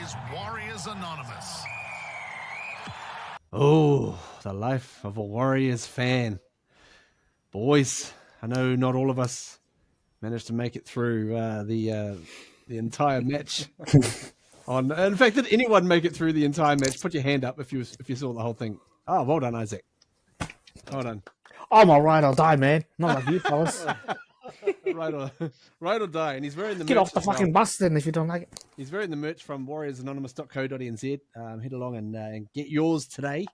is Warriors Anonymous. Oh, the life of a Warriors fan. Boys, I know not all of us managed to make it through the entire match. In fact, did anyone make it through the entire match? Put your hand up if you saw the whole thing. Oh, well done, Isaac. Well done. I'm all right, I'll die, man. Not like you fellas. right or die. And he's wearing the Get merch off the as well. fucking bus then if you don't like it. He's wearing the merch from warriorsanonymous.co.nz. Head along and get yours today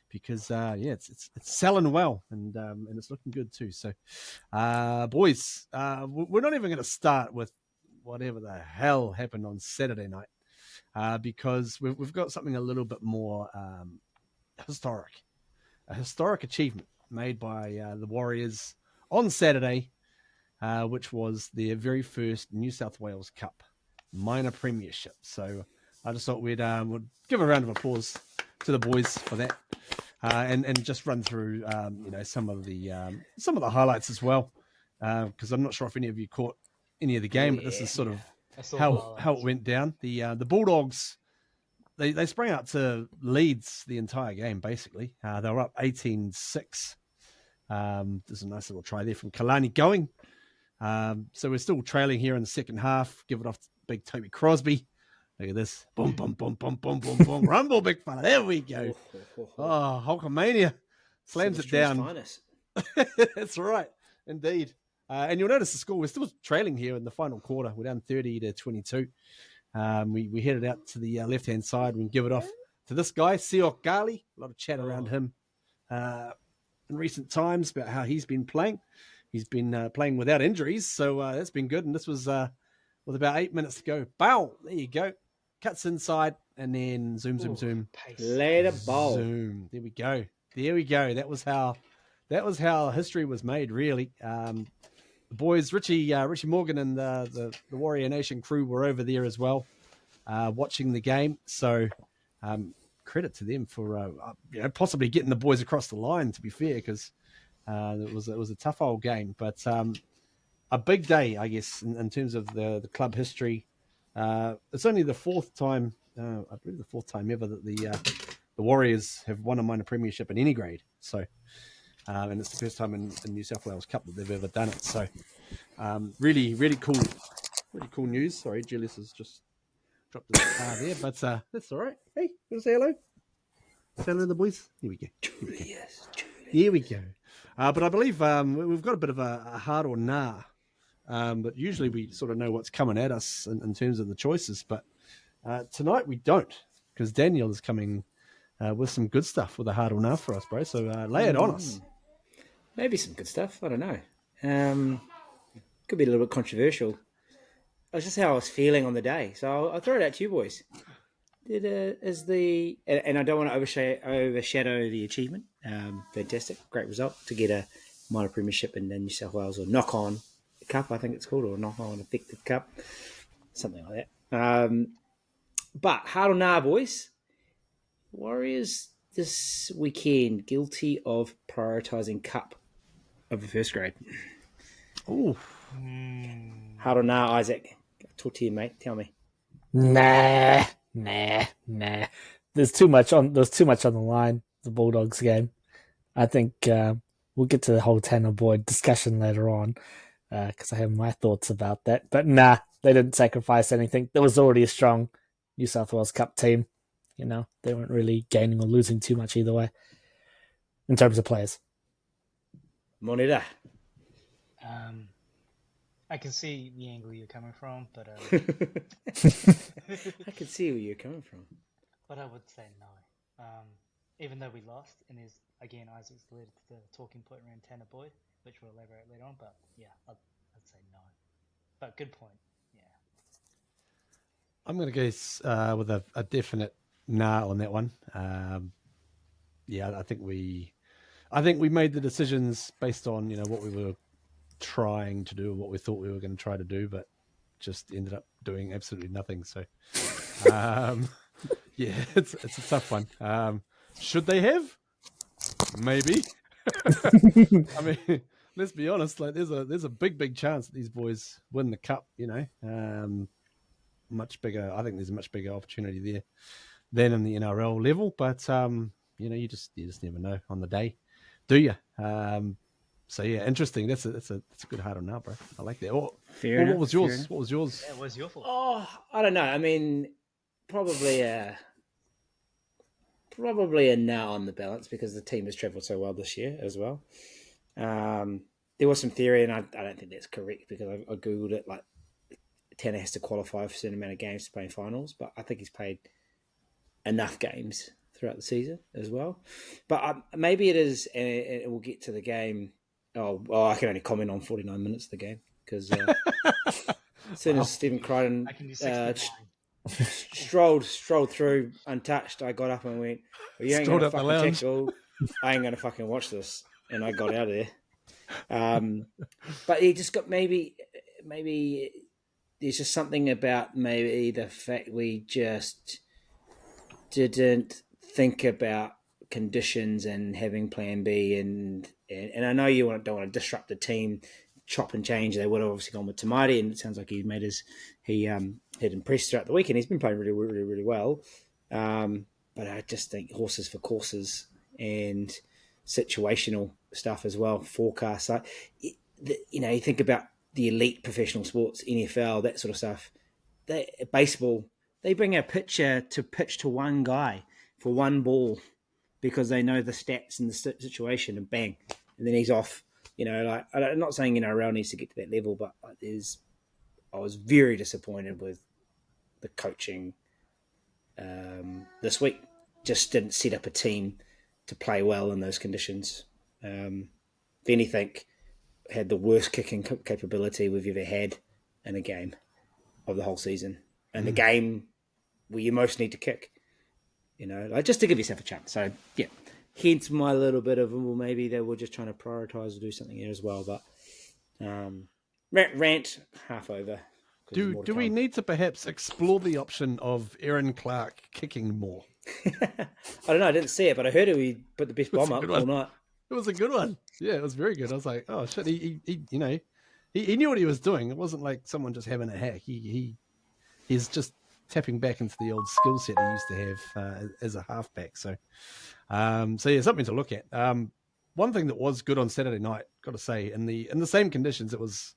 because it's selling well and it's looking good too. So, boys, we're not even going to start with whatever the hell happened on Saturday night because we've got something a little bit more historic, a historic achievement made by the Warriors on Saturday, which was their very first New South Wales Cup minor premiership. So I just thought we'd give a round of applause to the boys for that, and just run through some of the highlights as well, because I'm not sure if any of you caught any of the game, but this is sort of how it went down. The Bulldogs. They sprang out to leads the entire game, basically. They were up 18-6. There's a nice little try there from Kalani going. So we're still trailing here in the second half. Give it off to big Toby Crosby. Look at this. Boom, boom, boom, boom, boom, boom, boom. Rumble, big fella. There we go. Oh, Hulkamania. Slams it down. That's right. Indeed. And you'll notice the score. We're still trailing here in the final quarter. We're down 30-22. We headed out to the left-hand side. We can give it off to this guy, Siok Gali. A lot of chat around him in recent times about how he's been playing. He's been playing without injuries, so that's been good. And this was with about 8 minutes to go. Bow! There you go. Cuts inside, and then zoom. Let it ball. Zoom. There we go. That was how history was made, really. The boys, Richie Morgan and the Warrior Nation crew were over there as well, watching the game. So credit to them for possibly getting the boys across the line, to be fair, because it was a tough old game. But a big day, I guess, in terms of the club history. It's only the fourth time, I believe the fourth time ever that the Warriors have won a minor premiership in any grade. So, and it's the first time in New South Wales Cup that they've ever done it. So, really cool news. Sorry, Julius has just dropped his car there, but that's all right. Hey, you want to say hello? Say hello to the boys. Here we go. Here we go. But I believe we've got a bit of a hard or nah. But usually we sort of know what's coming at us in terms of the choices. But tonight we don't, because Daniel is coming with some good stuff with a hard or nah for us, bro. So lay it on us. Maybe some good stuff. I don't know. Could be a little bit controversial. That's just how I was feeling on the day. So I'll throw it out to you boys. And I don't want to overshadow the achievement. Fantastic. Great result to get a minor premiership in New South Wales, or knock-on cup, I think it's called, or knock-on effective cup. Something like that. But hard or nah, boys. Warriors this weekend guilty of prioritising cup over first grade. Ooh. Hard or nah, Isaac? Talk to you, mate. Tell me. Nah. There's too much on the line. The Bulldogs game. I think we'll get to the whole Tanner Boyd discussion later on because I have my thoughts about that. But nah, they didn't sacrifice anything. There was already a strong New South Wales Cup team. You know, they weren't really gaining or losing too much either way in terms of players. Moneda. I can see the angle you're coming from, but I can see where you're coming from. But I would say no. Even though we lost, and there's again Isaac's led to the talking point around Tanner Boyd, which we'll elaborate later on. But yeah, I'd say no. But good point. Yeah. I'm going to go with a definite nah on that one. I think we made the decisions based on what we were trying to do, what we thought we were going to try to do, but just ended up doing absolutely nothing. So, it's a tough one. Should they have? Maybe. I mean, let's be honest. Like, there's a big chance that these boys win the cup. much bigger. I think there's a much bigger opportunity there than in the NRL level. But you just never know on the day, do you? So yeah, interesting. That's a good hard on now, bro. I like that. What was yours? What was yours? Yeah, it was your fault. Oh, I don't know. I mean, probably a no on the balance because the team has travelled so well this year as well. There was some theory, and I don't think that's correct because I googled it. Like, Tanner has to qualify for a certain amount of games to play in finals, but I think he's played enough games throughout the season as well. But maybe it is, and it will get to the game. Oh, I can only comment on 49 minutes of the game because as soon as Stephen Crichton I can do 69. strolled through untouched, I got up and went, well, you ain't going to fucking tackle. I ain't going to fucking watch this. And I got out of there. But he just got maybe there's just something about maybe the fact we just didn't think about conditions and having plan B and I know you don't want to disrupt the team, chop and change. They would have obviously gone with Tamati, and it sounds like he had impressed throughout the week, and he's been playing really, really, really well. But I just think horses for courses and situational stuff as well, forecast. Like, you think about the elite professional sports, NFL, that sort of stuff. Baseball, they bring a pitcher to pitch to one guy for one ball because they know the stats and the situation, and bang, and then he's off. I'm not saying NRL needs to get to that level, but I was very disappointed with the coaching this week. Just didn't set up a team to play well in those conditions. If anything, had the worst kicking capability we've ever had in a game of the whole season, and the game where you most need to kick. Just to give yourself a chance. So yeah, hence my little bit of, well, maybe they were just trying to prioritise or do something here as well. But rant half over. Do we need to perhaps explore the option of Aaron Clark kicking more? I don't know. I didn't see it, but I heard he put the best bomb up all night. It was a good one. Yeah, it was very good. I was like, oh shit, he knew what he was doing. It wasn't like someone just having a hack. He's just tapping back into the old skill set he used to have as a halfback. So yeah, something to look at. One thing that was good on Saturday night, got to say, in the same conditions, it was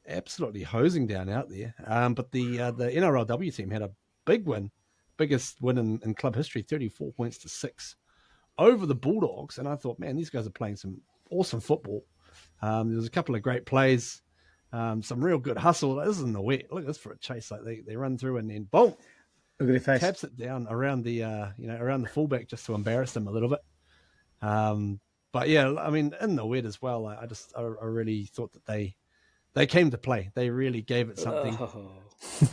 absolutely hosing down out there. But the NRLW team had a big win, biggest win in club history, 34 points to 6 over the Bulldogs. And I thought, man, these guys are playing some awesome football. There was a couple of great plays, some real good hustle. This is in the wet. Look at this for a chase. Like they run through and then boom, look at their face. Taps it down around the around the fullback just to embarrass them a little bit. But yeah, I mean, in the wet as well. I really thought that they came to play. They really gave it something.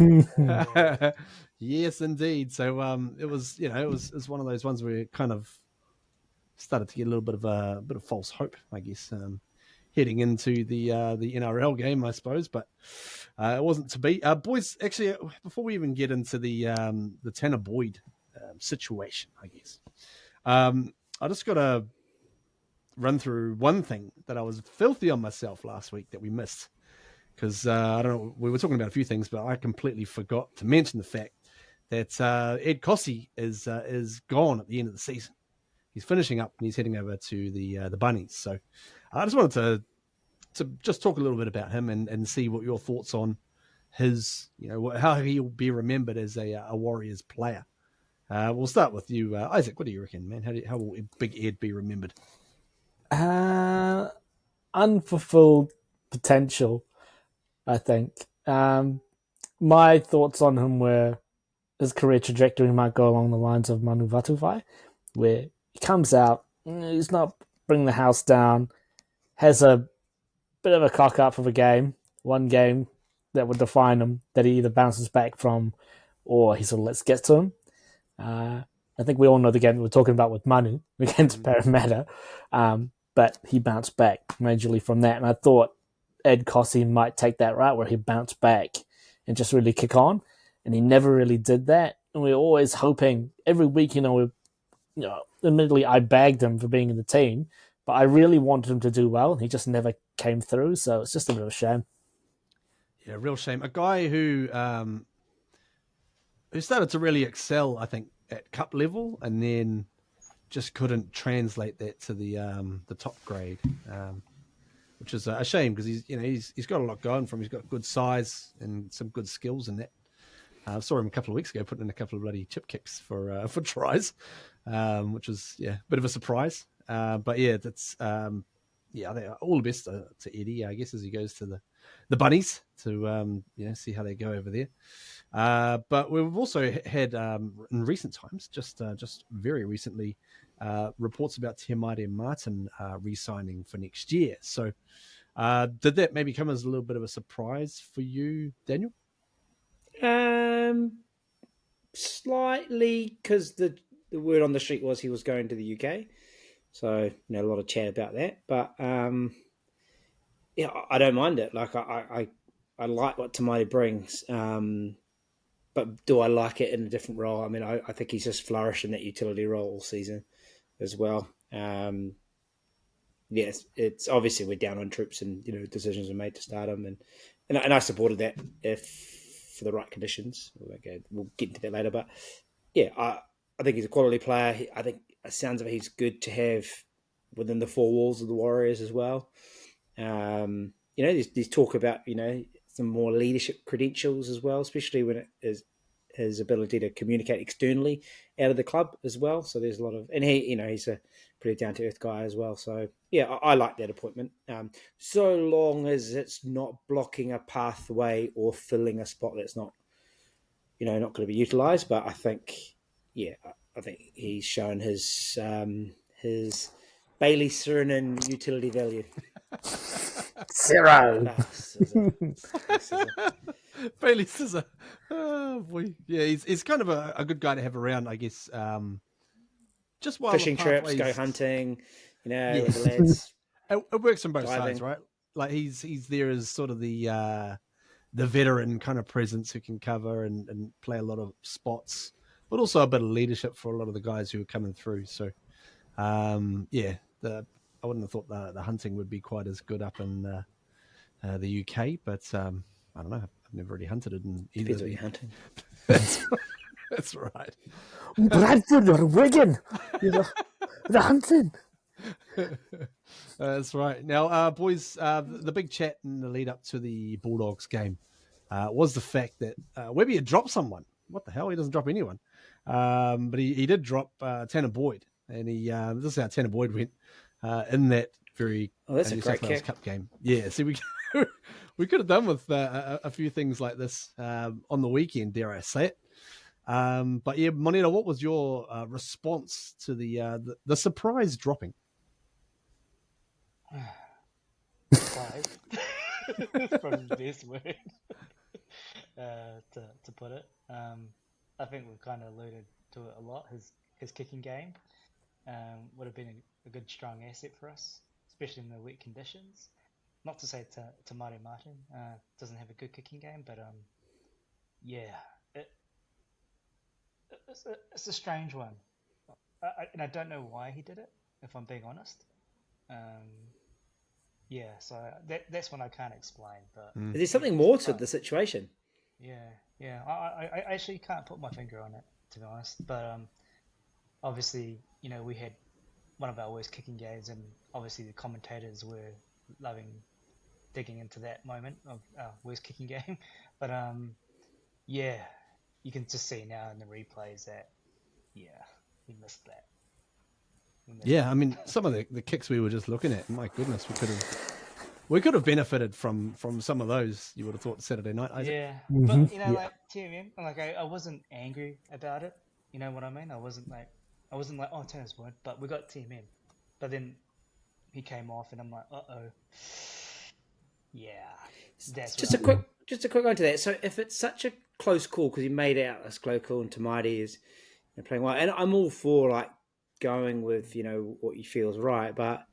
Oh. Yes, indeed. So it was one of those ones where it kind of started to get a little bit of false hope, I guess, heading into the NRL game, I suppose. But it wasn't to be. Boys, actually, before we even get into the Tanner Boyd situation, I guess, I just got to run through one thing that I was filthy on myself last week that we missed. Because I don't know, we were talking about a few things, but I completely forgot to mention the fact that Ed Kosi is gone at the end of the season. He's finishing up and he's heading over to the Bunnies. So I just wanted to just talk a little bit about him and see what your thoughts on his, how he'll be remembered as a Warriors player. We'll start with you, Isaac. What do you reckon, man? How will Big Ed be remembered? Unfulfilled potential, I think. My thoughts on him were his career trajectory might go along the lines of Manu Vatuvai, where he comes out, he's not bringing the house down, has a bit of a cock up of a game, one game that would define him, that he either bounces back from or he sort of lets get to him. I think we all know the game that we're talking about with Manu against Parramatta, but he bounced back majorly from that. And I thought Ed Kosi might take that route where he bounced back and just really kick on. And he never really did that. And we're always hoping every week, admittedly I bagged him for being in the team, but I really wanted him to do well. And he just never came through. So it's just a real shame. Yeah, real shame. A guy who who started to really excel, I think, at cup level, and then just couldn't translate that to the top grade, which is a shame because he's got a lot going from him. He's got good size and some good skills in that. I saw him a couple of weeks ago putting in a couple of bloody chip kicks for tries, which was a bit of a surprise. But yeah, that's all the best to Eddie, I guess, as he goes to the bunnies to see how they go over there. But we've also had in recent times, just very recently, reports about Mare Martin re-signing for next year. So did that maybe come as a little bit of a surprise for you, Daniel? Slightly, because the word on the street was he was going to the UK, so a lot of chat about that. But yeah, I don't mind it. Like I like what Tamati brings, but do I like it in a different role? I mean, I think he's just flourished in that utility role all season as well. Yes, it's obviously we're down on troops, and decisions were made to start him, and I supported that if for the right conditions. We'll get into that later, but yeah, I think he's a quality player. I think it sounds like he's good to have within the four walls of the Warriors as well. There's talk about some more leadership credentials as well, especially when it is his ability to communicate externally out of the club as well. So there's a lot of, and he's a pretty down to earth guy as well. So yeah, I like that appointment. So long as it's not blocking a pathway or filling a spot that's not, not going to be utilised. But I think he's shown his Bailey Sirenen utility value. Zero. Bailey Scissor. Oh boy. Yeah, he's kind of a good guy to have around, I guess. Just while fishing trips, go hunting, with the lads. It works on both Diving. sides, right? Like he's there as sort of the veteran kind of presence who can cover and play a lot of spots, but also a bit of leadership for a lot of the guys who are coming through. So I wouldn't have thought the hunting would be quite as good up in the UK, but I don't know. I've never really hunted it in either. Depends what you're hunting. That's right. Bradford or Wigan, the hunting. That's right. Now, boys, the big chat in the lead up to the Bulldogs game was the fact that Webby had dropped someone. What the hell? He doesn't drop anyone. But he did drop Tanner Boyd, and this is how Tanner Boyd went in that very that's a New great South Wales kick. Cup game. Yeah, see, we could have done with a few things like this on the weekend, dare I say it. But yeah, Moneta, what was your response to the surprise dropping? Surprise. From the best word to put it. I think we've kind of alluded to it a lot. His kicking game would have been a good strong asset for us, especially in the wet conditions. Not to say to Mare Martin doesn't have a good kicking game, but it's a strange one. And I don't know why he did it, if I'm being honest. So that's one I can't explain. But Is there something more to the situation? Yeah. I actually can't put my finger on it, to be honest. But obviously, we had one of our worst kicking games, and obviously the commentators were digging into that moment of our worst kicking game. But you can just see now in the replays that he missed that. I mean, some of the kicks we were just looking at, my goodness, we could have benefited from some of those. You would have thought Saturday night, Isaac. Yeah, but like TMM, like I wasn't angry about it. You know what I mean? I wasn't like, oh, Tanner's word, but we got TMM. But then he came off, and I'm like, yeah, that's Just a quick one to that. So if it's such a close call, because he made out as close call, and Tamati is playing well, and I'm all for like going with what you feel is right, but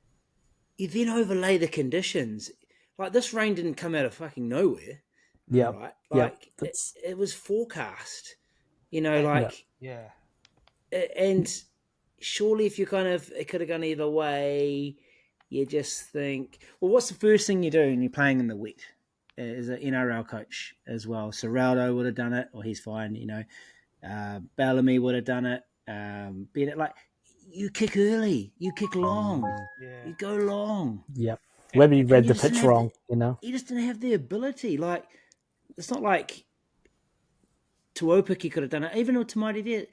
you then overlay the conditions. Like this rain didn't come out of fucking nowhere. Yeah, right. Like it was forecast. yeah. And surely, if it could have gone either way. You just think, well, what's the first thing you do when you're playing in the wet? As an NRL coach as well. Serraldo would have done it, or he's fine, Bellamy would have done it. Bennett, like, you kick early, you kick long, Yeah. you go long. Yep. Webby read you the just didn't pitch have wrong, you know. He just didn't have the ability. Like, it's not like Tuopiki could have done it. Even though Tamati did,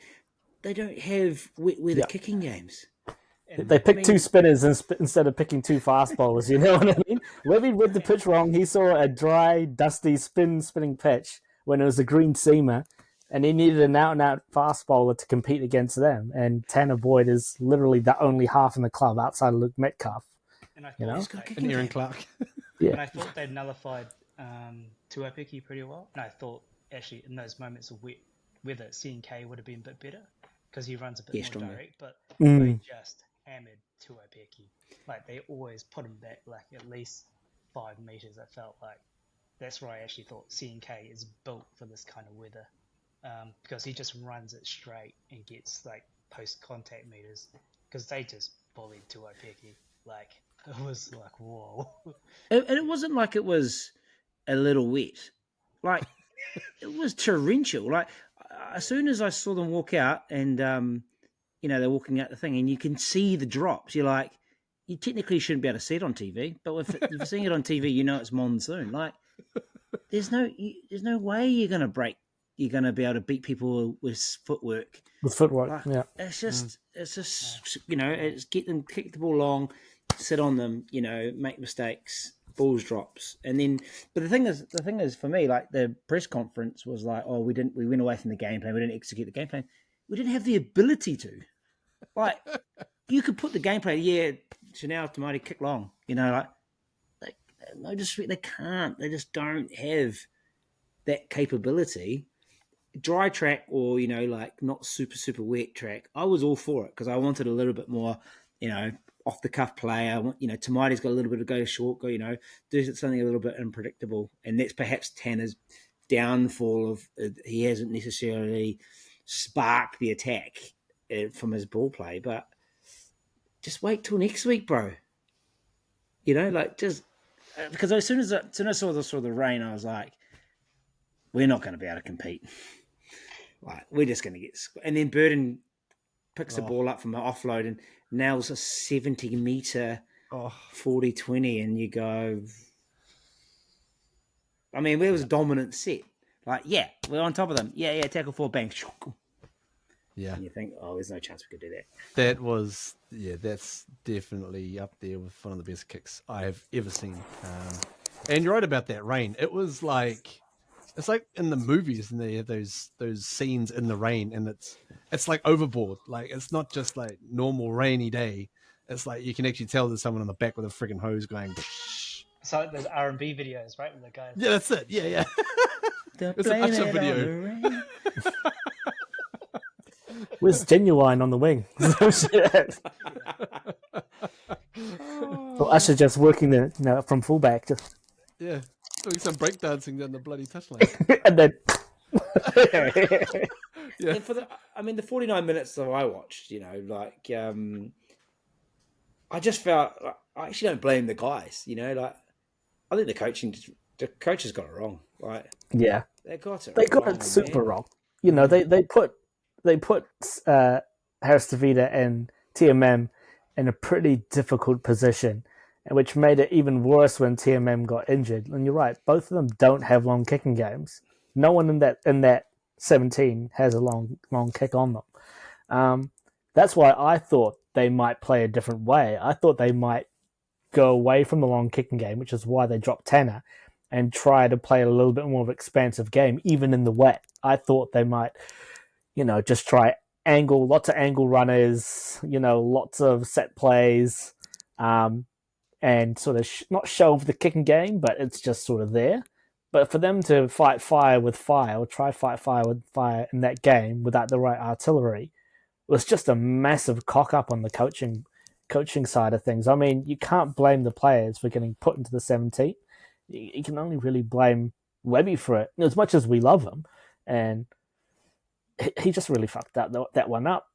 they don't have where the kicking games. They picked two spinners instead of picking two fast bowlers, you know what I mean? Webby read the pitch wrong. He saw a dry, dusty, spinning pitch when it was a green seamer, and he needed an out-and-out fast bowler to compete against them. And Tanner Boyd is literally the only half in the club outside of Luke Metcalf. And I You know? thought, And Aaron Clark. and I thought they'd nullified Tuopiki pretty well. And I thought, actually, in those moments of wet weather, CNK would have been a bit better because he runs a bit more stronger. direct. But they just hammered Tuopiki. Like, they always put him back, like, at least 5 meters, I felt like. That's where I actually thought CNK is built for this kind of weather. Because he just runs it straight and gets, like, post-contact meters. Because they just bullied Tuopiki. Like, it was like, whoa. And it wasn't like it was a little wet. Like, it was torrential. Like, as soon as I saw them walk out and, they're walking out the thing and you can see the drops, you're like, you technically shouldn't be able to see it on TV, but if you're seeing it on TV, you know it's monsoon. Like, there's no way you're going to be able to beat people with footwork. With footwork, Like, yeah. It's just, it's get them, kick the ball long, sit on them, make mistakes, balls drops, and then. But the thing is, for me, like, the press conference was like, oh, we went away from the game plan, we didn't execute the game plan, we didn't have the ability to. Like, you could put the game plan, Chanel Tamati kick long, no disrespect, they can't, they just don't have that capability. Dry track or not super wet track, I was all for it because I wanted a little bit more off the cuff play. I want Tamati's got a little bit of go short, do something a little bit unpredictable, and that's perhaps Tanner's downfall of he hasn't necessarily sparked the attack from his ball play. But just wait till next week, bro. Just because as soon as I saw the rain, I was like, we're not going to be able to compete. Like, we're just going to get... And then Burden picks the ball up from an offload and nails a 70-metre 40-20, and you go... I mean, it was a dominant set. Like, we're on top of them. Yeah, tackle 4, bang. Yeah. And you think, there's no chance we could do that. That was, that's definitely up there with one of the best kicks I have ever seen. And you're right about that rain. It was like... It's like in the movies, and they have those scenes in the rain, and it's like overboard. Like, it's not just like normal rainy day. It's like you can actually tell there's someone on the back with a freaking hose going. Psh. So there's R&B videos, right? With the guys. Yeah, that's it. Yeah. It's an Usher video. Where's Genuine on the wing? Or Usher just working from fullback. Yeah. Doing some breakdancing down the bloody touchline. And then... And for the 49 minutes that I watched, I just felt... I actually don't blame the guys, I think the coaches got it wrong. Like, yeah. They got it super wrong. They put Harris Tavita and TMM in a pretty difficult position, which made it even worse when TMM got injured. And you're right, both of them don't have long kicking games. No one in that 17 has a long kick on them. That's why I thought they might play a different way. I thought they might go away from the long kicking game, which is why they dropped Tanner, and try to play a little bit more of an expansive game, even in the wet. I thought they might, just try lots of angle runners, lots of set plays, and sort of not shelve the kicking game, but it's just sort of there. But for them to fight fire with fire, or try fight fire with fire in that game without the right artillery, was just a massive cock up on the coaching side of things. I mean, you can't blame the players for getting put into the 17. You can only really blame Webby for it, as much as we love him. And he just really fucked that one up.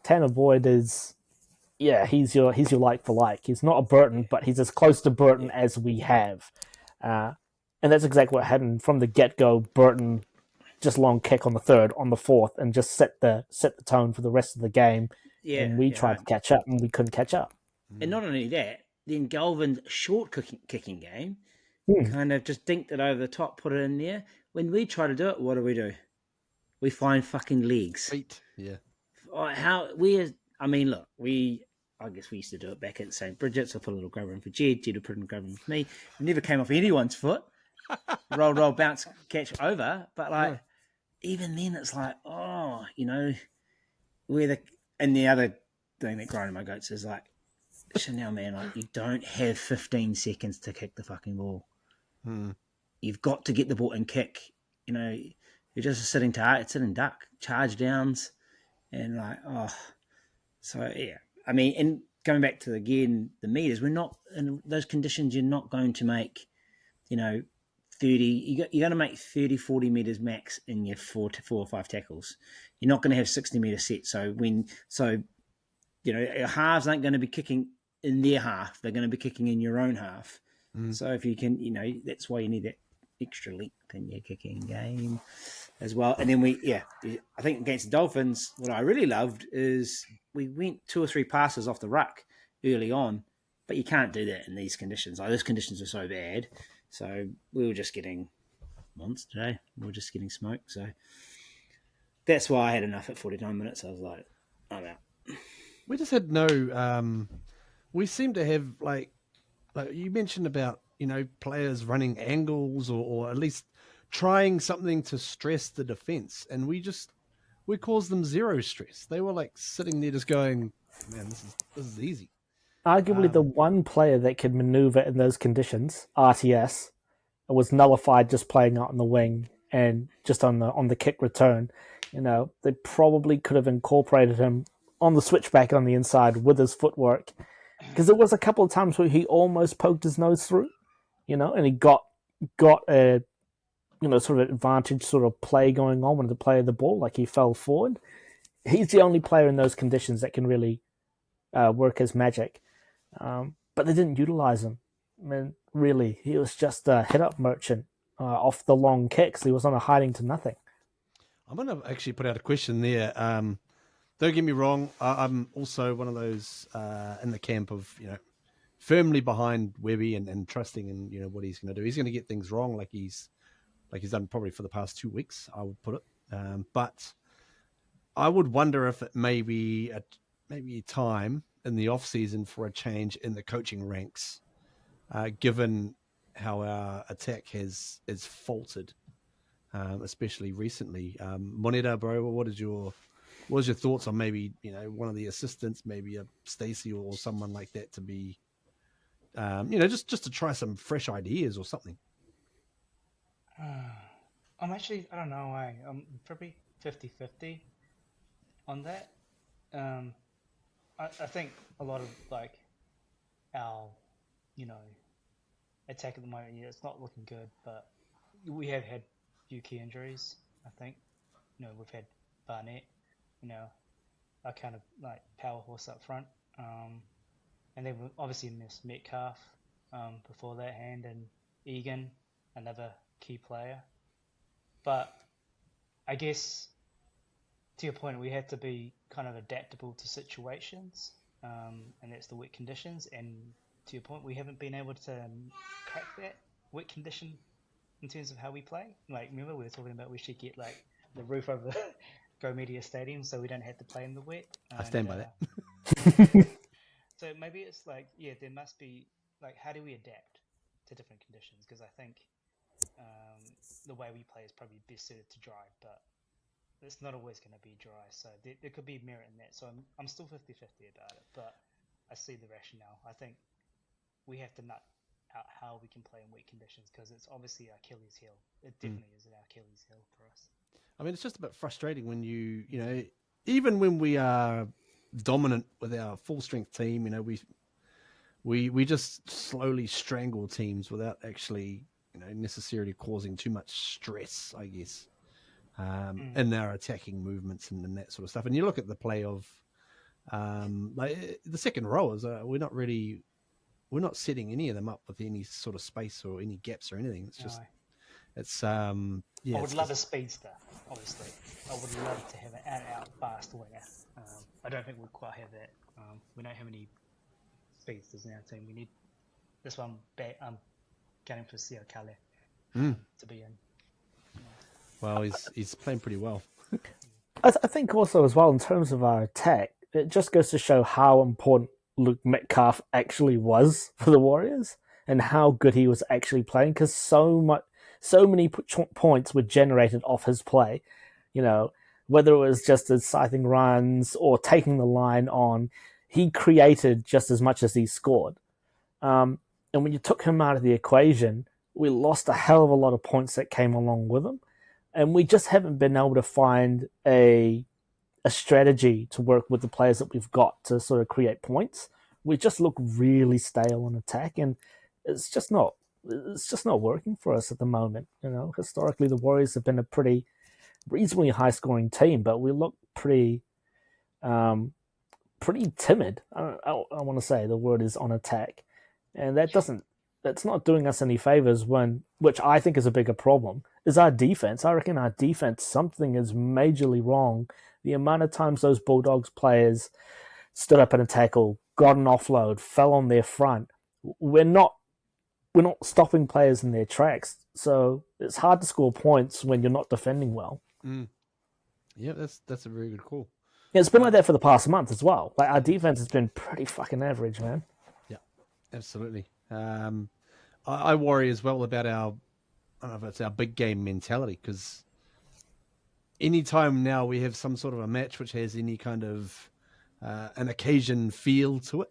Tanner Boyd is... Yeah, he's your like for like. He's not a Burton, but he's as close to Burton as we have. And that's exactly what happened from the get-go. Burton just long kick on the third, on the fourth, and just set the tone for the rest of the game. Yeah, And we tried to catch up, and we couldn't catch up. And not only that, then Galvin's short kicking game kind of just dinked it over the top, put it in there. When we try to do it, what do? We find fucking legs. Feet. Yeah. Look, I guess we used to do it back at St. Bridget's. I put a little grubber in for Jed would put a grubber in for me. It never came off anyone's foot. roll, bounce, catch over. But even then it's like, and the other thing that grinded my goats is like, Chanel, man, like you don't have 15 seconds to kick the fucking ball. You've got to get the ball and kick. You're just a sitting duck, charge downs, and so yeah. I mean, and going back to again the meters, we're not in those conditions. You're not going to make, 30. You're going to make 30, 40 meters max in your 4 or 5 tackles. You're not going to have 60-meter sets. Your halves aren't going to be kicking in their half. They're going to be kicking in your own half. So if you can, that's why you need that extra length in your kicking game as well. And then I think against the Dolphins, what I really loved is we went 2 or 3 passes off the ruck early on, but you can't do that in these conditions. Those conditions are so bad. So we were just getting monster today. We were just getting smoked. So that's why I had enough at 49 minutes. I was like, I'm out. We just had no. We seem to have like you mentioned about players running angles or at least trying something to stress the defense, and we caused them zero stress. They were like sitting there just going, "Man, this is easy." Arguably, the one player that could maneuver in those conditions, RTS, was nullified just playing out on the wing and just on the kick return. They probably could have incorporated him on the switchback on the inside with his footwork, because there was a couple of times where he almost poked his nose through, and he got a sort of advantage sort of play going on when the play of the ball, like he fell forward. He's the only player in those conditions that can really work his magic. But they didn't utilize him. I mean, really, he was just a hit-up merchant off the long kicks. He was on a hiding to nothing. I'm going to actually put out a question there. Don't get me wrong. I'm also one of those in the camp of, firmly behind Webby and trusting in, what he's going to do. He's going to get things wrong like he's done probably for the past 2 weeks, I would put it. But I would wonder if it may be a time in the off season for a change in the coaching ranks, given how our attack is faltered, especially recently. Moneta, bro, what was your thoughts on maybe one of the assistants, maybe a Stacey or someone like that to be, just to try some fresh ideas or something? I'm actually, I don't know, I'm probably 50-50 on that. I think a lot of our, attack at the moment, it's not looking good, but we have had a few key injuries, I think. We've had Barnett, our kind of power horse up front. And then we obviously missed Metcalf before that hand, and Egan, another key player. But I guess to your point, we have to be kind of adaptable to situations, and that's the wet conditions. And to your point, we haven't been able to crack that wet condition in terms of how we play. Remember we were talking about we should get the roof over Go Media Stadium so we don't have to play in the wet. I stand by that. So maybe it's there must be how do we adapt to different conditions? Because I think the way we play is probably best suited to dry, but it's not always going to be dry. So there could be merit in that. So I'm still 50-50 about it, but I see the rationale. I think we have to nut out how we can play in wet conditions because it's obviously our Achilles heel. It definitely is an Achilles heel for us. I mean, it's just a bit frustrating when even when we are dominant with our full strength team, we just slowly strangle teams without actually, necessarily causing too much stress, I guess, in our attacking movements and that sort of stuff. And you look at the play of the second rowers, we're not setting any of them up with any sort of space or any gaps or anything. It's just, I would love a speedster. obviously, I would love to have an out fast winger. I don't think we'll quite have that. We don't have any speedsters in our team. We need this one back. Going for CLUNKERS to be in. Well, he's playing pretty well. I think also as well in terms of our attack, it just goes to show how important Luke Metcalf actually was for the Warriors and how good he was actually playing, because so many points were generated off his play. You know, whether it was just his scything runs or taking the line on, he created just as much as he scored. And when you took him out of the equation, we lost a hell of a lot of points that came along with him. And we just haven't been able to find a strategy to work with the players that we've got to sort of create points. We just look really stale on attack, and it's just not working for us at the moment. You know, historically the Warriors have been a pretty reasonably high scoring team, but we look pretty timid. I want to say the word is on attack, and that's not doing us any favors. Which I think is a bigger problem, is our defense. I reckon our defense, something is majorly wrong. The amount of times those Bulldogs players stood up in a tackle, got an offload, fell on their front. We're not stopping players in their tracks. So it's hard to score points when you're not defending well. Yeah, that's a very good call. Yeah, it's been like that for the past month as well. Like, our defense has been pretty fucking average, man. Yeah, absolutely. I worry as well about I don't know if it's our big game mentality, because anytime now we have some sort of a match which has any kind of an occasion feel to it,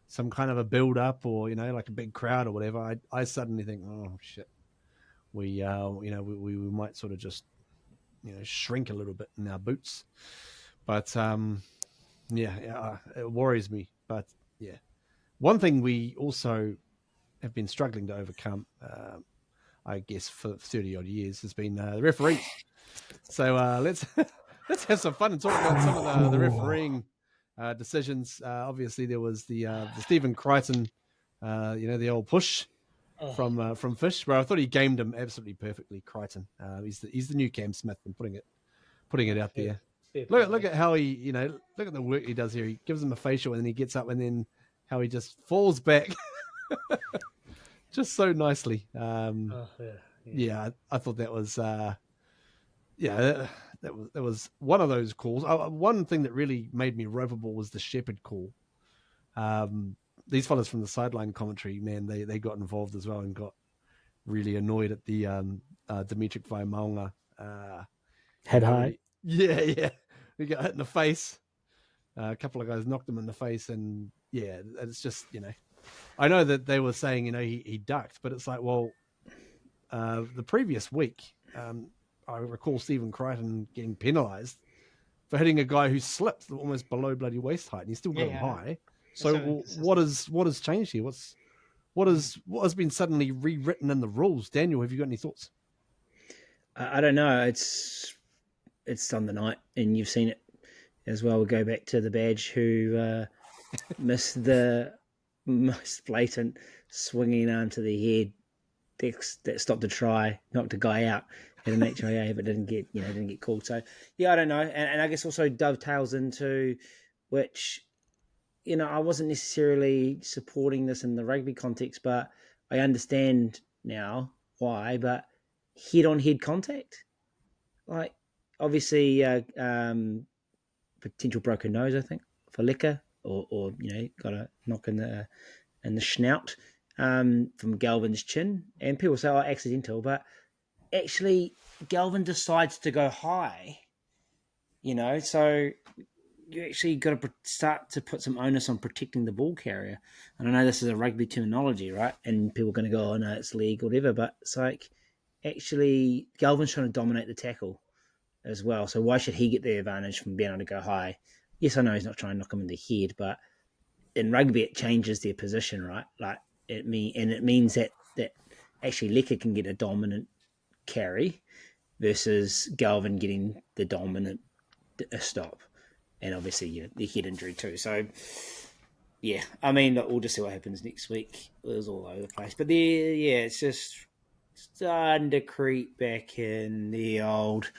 some kind of a build up, or like a big crowd or whatever, I suddenly think, oh shit, we might sort of just shrink a little bit in our boots. But it worries me. But yeah, one thing we also have been struggling to overcome, I guess for 30 odd years, has been the referees. So let's have some fun and talk about some of the refereeing decisions. Obviously, there was the Stephen Crichton, the old push from Fish, where I thought he gamed him absolutely perfectly. Crichton, he's the new Cam Smith, and putting it out there. Look at how he, look at the work he does here. He gives him a facial, and then he gets up, and then how he just falls back, just so nicely. Yeah, I thought that was. That was one of those calls. One thing that really made me ropeable was the Shepherd call. These fellas from the sideline commentary, man, they got involved as well and got really annoyed at the Dimitri Vaimaunga Head high. Yeah. He got hit in the face. A couple of guys knocked him in the face, and yeah, it's just, I know that they were saying, he ducked, but it's like, well, the previous week, I recall Stephen Crichton getting penalised for hitting a guy who slipped almost below bloody waist height, and he still got him high. So what has changed here? What has been suddenly rewritten in the rules? Daniel, have you got any thoughts? I don't know. It's on the night, and you've seen it as well. We'll go back to the badge who missed the most blatant swinging arm to the head that stopped a try, knocked a guy out, had an HIA, but didn't get called. So yeah, I don't know, and I guess also dovetails into which, I wasn't necessarily supporting this in the rugby context, but I understand now why. But head-on-head contact, like obviously potential broken nose, I think, for Liquor, or got a knock in the snout from Galvin's chin, and people say, accidental, but actually Galvin decides to go high, so you actually got to start to put some onus on protecting the ball carrier. And I know this is a rugby terminology, right? And people are going to go, oh no, it's league, whatever, but it's like, actually Galvin's trying to dominate the tackle as well, so why should he get the advantage from being able to go high? Yes, I know he's not trying to knock him in the head, but in rugby it changes their position, right? Like it means that actually Liquor can get a dominant carry versus Galvin getting the dominant stop, and obviously the head injury too. So yeah, I mean, we'll just see what happens next week. It was all over the place, but it's just starting to creep back in the old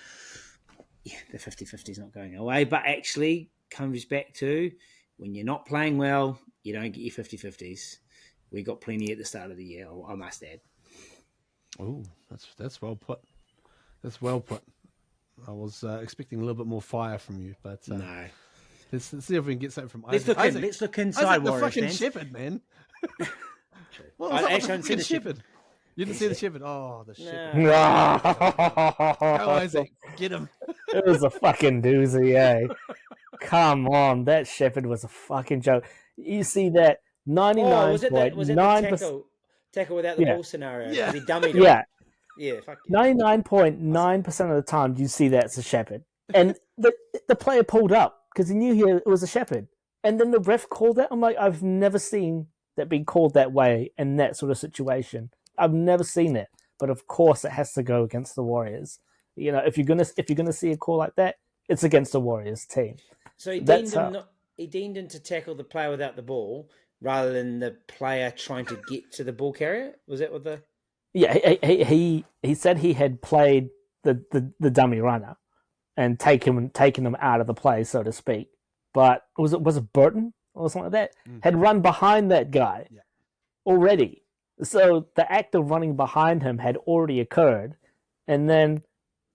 the 50-50 is not going away, but actually comes back to when you're not playing well, you don't get your 50-50s. We got plenty at the start of the year, I must add. Oh, that's well put. That's well put. I was expecting a little bit more fire from you, but No. let's see if we can get something from Let's Isaac. look, look inside Isaac, the Warriors fucking fans. shepherd, man. What I was actually that haven't seen the shepherd? You didn't see the shepherd? Oh, the shepherd. No. Go, Isaac. Get him. It was a fucking doozy, eh? Come on, that shepherd was a fucking joke. You see that 99.9%. Tackle without the Yeah. ball scenario? Yeah. He dummied him. Yeah, Yeah, fuck yeah. 99.9% of the time you see that's a shepherd. And the player pulled up because he knew it was a shepherd. And then the ref called that. I'm like, I've never seen that being called that way in that sort of situation. I've never seen it. But of course it has to go against the Warriors. You know, if you're gonna see a call like that, it's against the Warriors team. So he That's deemed him to tackle the player without the ball rather than the player trying to get to the ball carrier? Was that what the... Yeah, he said he had played the dummy runner and taken them out of the play, so to speak. But was it Burton or something like that? Had run behind that guy already. So the act of running behind him had already occurred, and then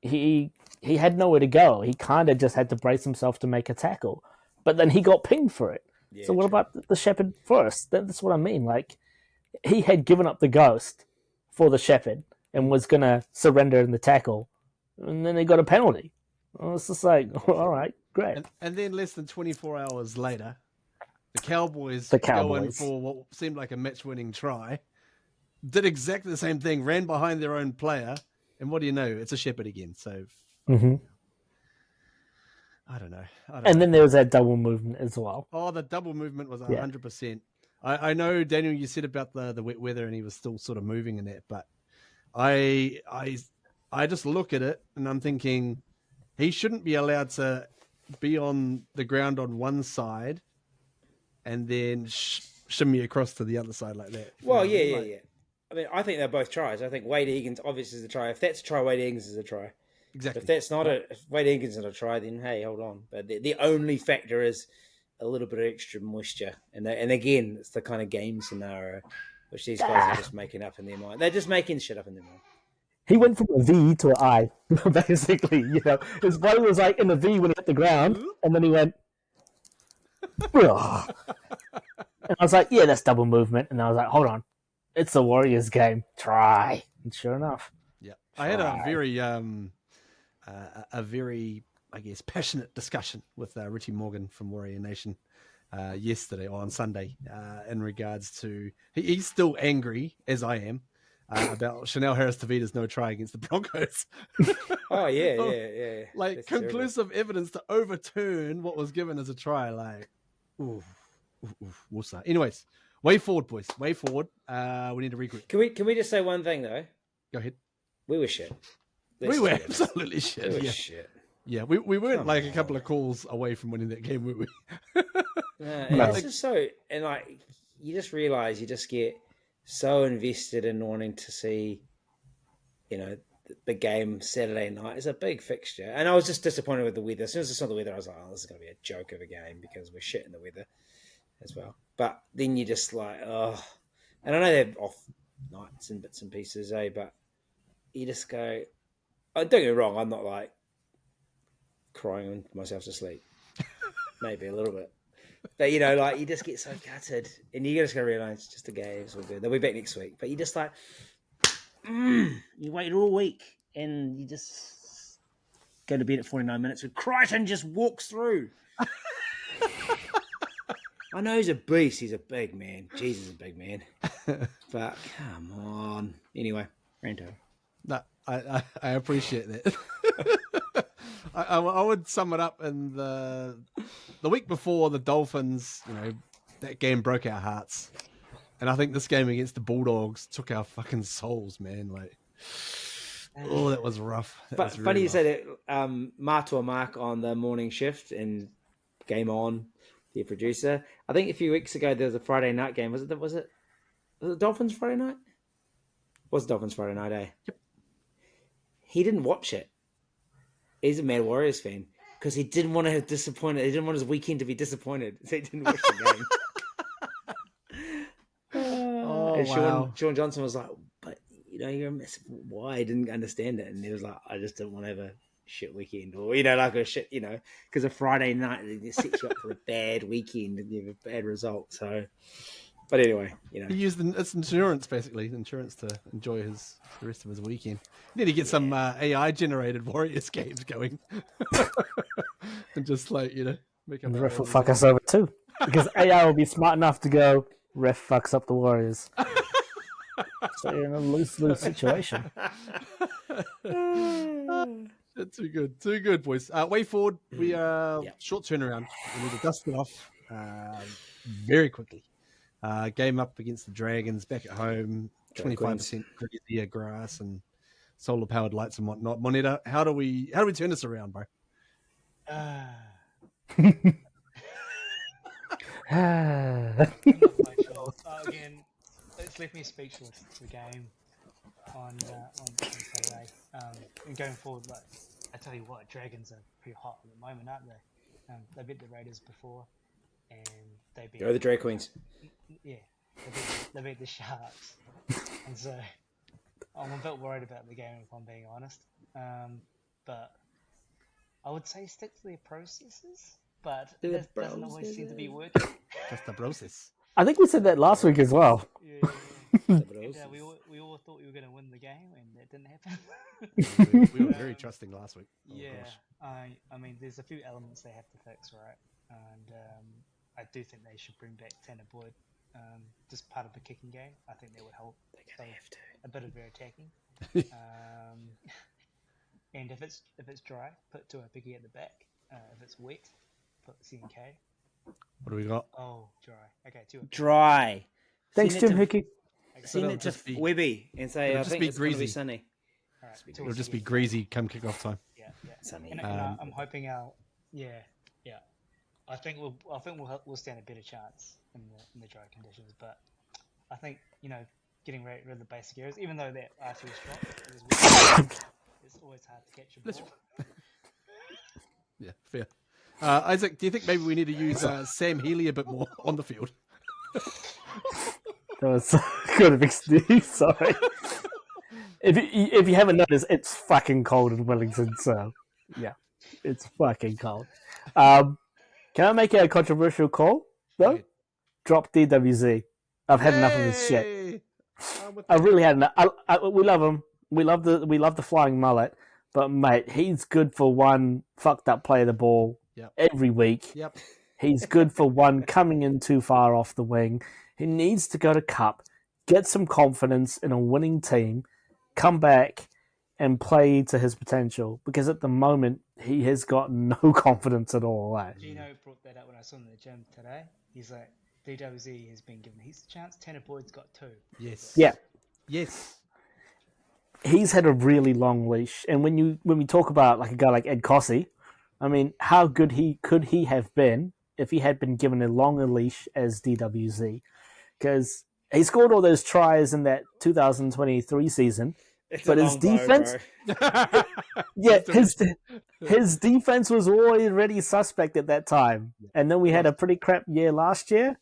he had nowhere to go. He kind of just had to brace himself to make a tackle, but then he got pinged for it. Yeah, so what true. about the shepherd first? That's what I mean. Like, he had given up the ghost for the shepherd and was going to surrender in the tackle, and then he got a penalty. Well, it's just like, all right, great. And then less than 24 hours later, the Cowboys The go in Cowboys. for what seemed like a match-winning try, did exactly the same thing, ran behind their own player, and what do you know? It's a shepherd again. So Mhm. I don't know. And then there was that double movement as well. Oh, the double movement was Yeah. 100%. I know, Daniel, you said about the wet weather and he was still sort of moving in that, but I just look at it and I'm thinking he shouldn't be allowed to be on the ground on one side and then shimmy across to the other side like that. Well, You know yeah. what I mean? Like, I mean, I think they're both tries. I think Wade Egan's obviously is a try. If that's a try, Wade Egan's is a try. Exactly. If that's not if Wade Egan's not a try, then hey, hold on. But the only factor is a little bit of extra moisture, and again, it's the kind of game scenario which these guys are just making up in their mind. They're just making shit up in their mind. He went from a V to an I, basically. You know, his body was like in a V when he hit the ground, and then he went. Ugh. And I was like, yeah, that's double movement. And I was like, hold on, it's the Warriors game. Try. And sure enough. Yeah. I had a very, I guess, passionate discussion with Richie Morgan from Warrior Nation yesterday or on Sunday in regards to he's still angry as I am about Chanel Harris-Tavita's no try against the Broncos. Oh yeah. Like That's conclusive evidence to overturn what was given as a try. Like, ooh, we'll say. Anyways, way forward, boys. Way forward. We need to regroup. Can we just say one thing though? Go ahead. We were shit. We were absolutely shit. We were Yeah. shit. Yeah, we weren't like a couple of calls away from winning that game, were we? And it's just so, and like you just realize you just get so invested in wanting to see, you know, the game Saturday night is a big fixture. And I was just disappointed with the weather. As soon as I saw the weather, I was like, oh, this is going to be a joke of a game because we're shit in the weather as well. But then you just like, oh, and I know they're off nights and bits and pieces, but you just go, oh, don't get me wrong, I'm not like crying myself to sleep. Maybe a little bit. But, you know, like, you just get so gutted. And you just got to realise it's just a game. It's all good. They'll be back next week. But you just like, you waited all week. And you just go to bed at 49 minutes. And Crichton just walks through. I know he's a beast. He's a big man. Jesus is a big man. But, come on. Anyway, Ranto. No, I appreciate that. I would sum it up in the week before the Dolphins, you know, that game broke our hearts. And I think this game against the Bulldogs took our fucking souls, man. Like, oh, that was rough. But funny you say that, Matua Mark on the morning shift and Game On, the producer. I think a few weeks ago there was a Friday night game. Was it Dolphins Friday night? Was Dolphins Friday night, eh? Yep. He didn't watch it. He's a Mad Warriors fan because he didn't want to have disappointed. He didn't want his weekend to be disappointed, so he didn't watch the game. And wow. Sean Johnson was like, "But you're a massive. Why?" I didn't understand it, and he was like, "I just didn't want to have a shit weekend, or like a shit, because a Friday night it sets you up for a bad weekend and you have a bad result." So, but anyway, He used it's insurance, basically, insurance to enjoy the rest of his weekend. You need to get some AI generated Warriors games going, and just make up. And the ref will fuck us over too, because AI will be smart enough to go, ref fucks up the Warriors. So you're in a lose-lose situation. Too good, boys. Way forward, we are short turnaround. We need to dust it off very quickly. Game up against the Dragons back at home, 25% grazier grass and solar powered lights and whatnot. Moneta, how do we turn this around, bro? I'm not quite sure. Again, it's left me speechless. The game on Saturday. And going forward, like I tell you what, Dragons are pretty hot at the moment, aren't they? They beat the Raiders before, and they beat the Drag Queens. Yeah, they beat the Sharks, and so I'm a bit worried about the game if I'm being honest. But I would say stick to their processes, but that doesn't always seem to be working. Just the process. I think we said that last week as well. Yeah. And, we all thought we were going to win the game, and that didn't happen. we were very trusting last week. Oh, yeah, gosh. I mean, there's a few elements they have to fix, right? And I do think they should bring back Tanner Boyd, just part of the kicking game. I think that would help. They're have to. A bit of their attacking. And if it's dry, put Tua Piggy at the back. If it's wet, put CNK. What do we got? Oh, dry. Okay, Tua. Dry. Thanks, Jim Hickey. Send it to Webby and say, I think it's going to be sunny. All right, It'll just be greasy come kick-off time. Yeah. Sunny. And I'm hoping I think we'll stand a better chance in the dry conditions. But I think getting rid of the basic areas, even though that RC is strong, it's always hard to catch a ball. Yeah, fair. Isaac, do you think maybe we need to use Sam Healy a bit more on the field? That was good of excuse. Sorry. If you haven't noticed, it's fucking cold in Wellington, so yeah, it's fucking cold. Can I make a controversial call though? Drop DWZ. I've had enough of this shit. I really had enough. We love him. We love the flying mullet, but mate, he's good for one fucked up play of the ball every week. Yep. He's good for one coming in too far off the wing. He needs to go to Cup, get some confidence in a winning team, come back and play to his potential. Because at the moment, he has got no confidence at all. Gino brought that up when I saw him in the gym today. He's like, DWZ has been given his chance. Tanner Boyd's got 2. Yes. Yeah. Yes. He's had a really long leash. And when we talk about like a guy like Ed Kosi, I mean, how good could he have been if he had been given a longer leash as DWZ? Because he scored all those tries in that 2023 season, but his defense, his defense was already suspect at that time. And then we had a pretty crap year last year.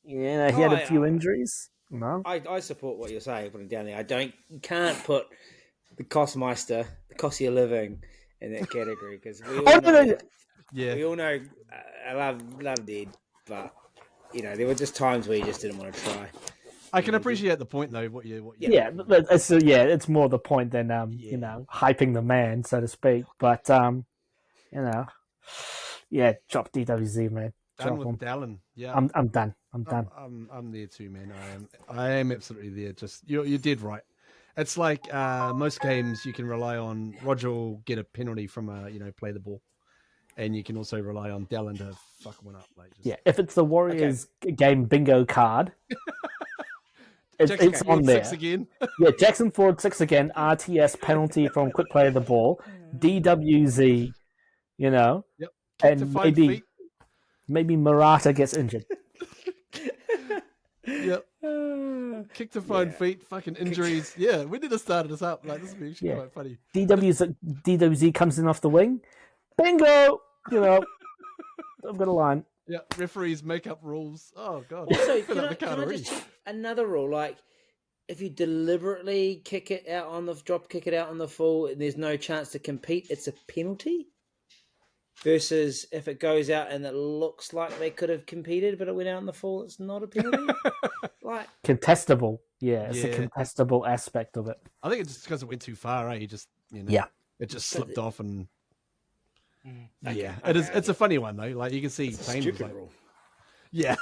Yeah, he had a few injuries. No, I support what you're saying. Putting down there, you can't put the Kosmeister, the Kosi of living in that category because we all know I love Dad, but there were just times where you just didn't want to try. I can appreciate the point though. It's more the point than hyping the man, so to speak. But drop DWZ, man. Done with Dallin. Yeah, I'm done. I'm done. I'm there too, man. I am absolutely there. Just you did right. It's like most games you can rely on. Roger will get a penalty from play the ball, and you can also rely on Dallin to fuck one up. If it's the Warriors game bingo card, it's on there. 6 again. Yeah, Jackson Ford 6 again. RTS penalty from quick play of the ball. DWZ, Yep. And maybe Murata gets injured. Yep. kick to phone feet, fucking injuries. Yeah, we need to start this up. Like, this would be actually quite funny. DWZ comes in off the wing. Bingo! I've got a line. Yeah, referees make up rules. Oh, God. Also, Fill can up I the card already. just check another rule? Like, if you deliberately kick it out on the full, and there's no chance to compete, it's a penalty. Versus if it goes out and it looks like they could have competed, but it went out on the full, it's not a penalty. Like Contestable. Yeah, it's a contestable aspect of it. I think it's just because it went too far, eh? You just, it just slipped off and... It's a funny one, though. Like, you can see... Stupid rule. Yeah.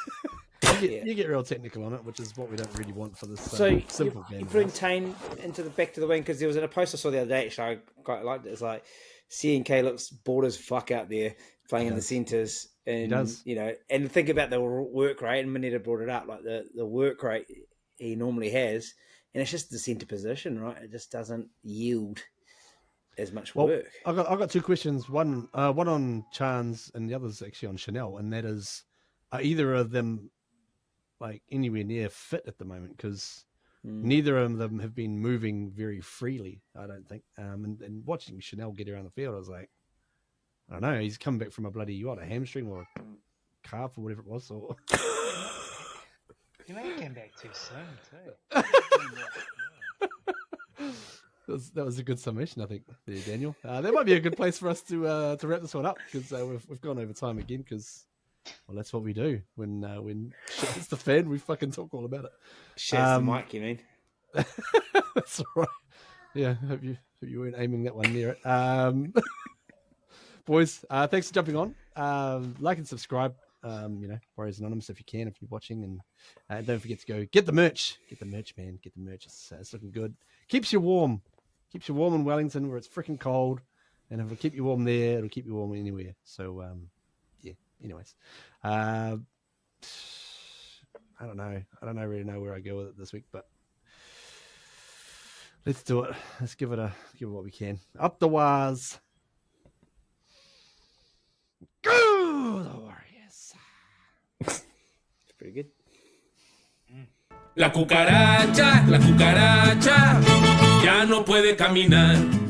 You get real technical on it, which is what we don't really want for this simple game. You're putting Tane into the back to the wing, because there was a post I saw the other day, actually, I quite liked it. It's like, CNK looks bored as fuck out there playing in the centres. And, he does. And think about the work rate, and Manetta brought it up, like the work rate he normally has, and it's just the centre position, right? It just doesn't yield as much work. I've got two questions. One on Chance and the other's actually on Chanel, and that is, are either of them like anywhere near fit at the moment? Because neither of them have been moving very freely, I don't think. And watching Chanel get around the field, I was like, I don't know, he's come back from a a hamstring or a calf or whatever it was. Or... He may have came back too soon too. That was a good summation, I think, there, Daniel. That might be a good place for us to wrap this one up, because we've gone over time again, because that's what we do. When shit hits the fan, we fucking talk all about it. Shit's the mic, you mean? That's all right. Yeah, hope you weren't aiming that one near it. Boys, thanks for jumping on. Like and subscribe. Warriors Anonymous if you can, if you're watching, and don't forget to go get the merch. Get the merch, man. Get the merch. It's looking good. Keeps you warm. Keeps you warm in Wellington where it's freaking cold, and if it'll keep you warm there, it'll keep you warm anywhere. So anyways, I don't know. I don't really know where I go with it this week, but let's do it. Let's give it what we can. Up the wires. Go the Warriors. It's pretty good. La cucaracha ya no puede caminar.